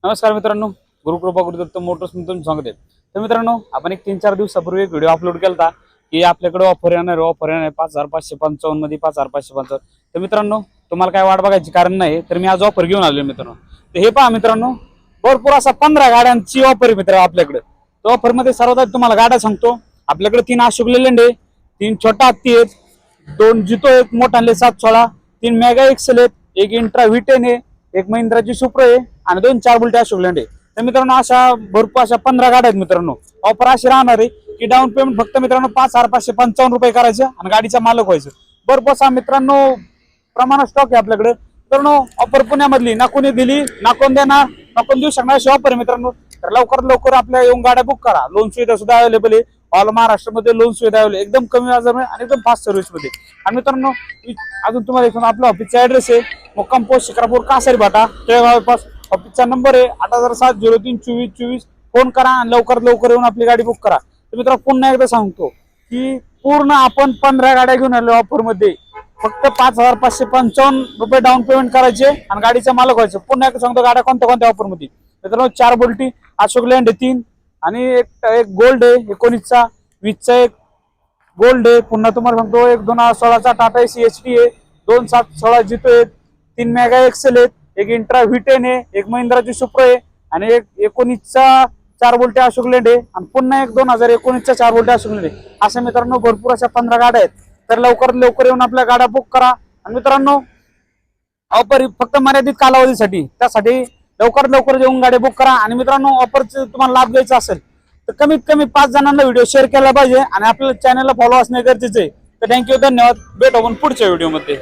नमस्कार मित्रांनो, गुरुकृपा गुरुदत्त मोटर्समध्ये तुमचं स्वागत आहे। तर मित्रांनो, आपण एक 3-4 दिवसापूर्वी एक व्हिडिओ अपलोड केला होता की आपल्याकडे ऑफर येणार 5555 मध्ये 5555। तर मित्रांनो, तुम्हाला काय वाट बघायची कारण नाही, तर मी आज ऑफर घेऊन आलो मित्रांनो। तर हे पहा मित्रांनो, भरपूर असा 15 गाड्यांची ऑफर आहे मित्र आपल्याकडे। तो ऑफर मध्ये सर्वात आधी तुम्हाला गाड्या सांगतो। आपल्याकडे 3 अशोक लेलँड आहे, 3 छोटा हत्ती आहेत, 2 जितो आहेत मोठाले 716, 3 मेगा एक्सेल आहेत, एक इंट्रा V10 आहे, एक महिंद्राची सुप्रो आहे आणि 2 4 बुलेट अशोक लेलँड आहे। तर मित्रांनो, अशा भरपूर अशा 15 गाड्या आहेत मित्रांनो। ऑफर अशी राहणार आहे की डाऊन पेमेंट फक्त मित्रांनो 5555 रुपये करायचे आणि गाडीचा मालक व्हायचं। भरपूर असा मित्रांनो प्रमाणात स्टॉक आहे आपल्याकडे मित्रांनो। ऑफर पुण्यामधली ना कोणी दिली ना कोण देणार ना कोण देऊ शकणार अशी ऑफर आहे मित्रांनो। तर लवकरात लवकर आपल्या येऊन गाड्या बुक करा। लोन सुविधा सुद्धा अवेलेबल आहे ऑल महाराष्ट्रामध्ये। लोन सुविधा अवेलेबल एकदम कमी व्याजामध्ये आणि एकदम फास्ट सर्व्हिस मध्ये। आणि मित्रांनो, अजून तुम्हाला एक आपला ऑफिसचा ऍड्रेस आहे मुक्काम पोस्ट शिक्रापूर कासारी बाटा जळगाव पास। ऑफिसचा नंबर आहे 8007032424। फोन करा आणि लवकरात लवकर येऊन आपली गाडी बुक करा। तर मित्रांनो, पुन्हा एकदा सांगतो की पूर्ण आपण 15 गाड्या घेऊन आलो ऑफर मध्ये। फक्त 5555 रुपये डाऊन पेमेंट करायचे आणि गाडीचा मालक व्हायचं। पुन्हा एकदा सांगतो गाड्या कोणत्या कोणत्या ऑफर मध्ये मित्रांनो। 4 बुलेट अशोक लेलँड 3 आणि एक गोल्ड आहे 19चा, 20चा एक गोल्ड आहे। पुन्हा तुम्हाला सांगतो एक 2016चा टाटा एसी HD आहे, 2 716 जितो आहेत, 3 मेगा एक्सेल आहेत, एक इंट्रा V10 आहे, एक महिंद्राची सुप्रो आहे आणि एक 19चा 4 बुलेट अशोक लेलँड आहे आणि पुन्हा एक 2019चा 4 बुलेट अशोक लेलँड आहे। अशा मित्रांनो भरपूर अशा 15 गाड्या आहेत। तर लवकरात लवकर येऊन आपल्या गाड्या बुक करा। आणि मित्रांनो, ऑफर फक्त मर्यादित कालावधीसाठी, त्यासाठी लवकरात लवकर येऊन गाडी बुक करा। आणि मित्रांनो, ऑफरचा तुम्हाला लाभ घ्यायचा असेल तर कमीत कमी 5 जणांना व्हिडिओ शेअर केला पाहिजे आणि आपल्या चॅनलला फॉलो असणे गरजेचे आहे। तर थँक्यू, धन्यवाद। भेटू आपण पुढच्या व्हिडिओमध्ये।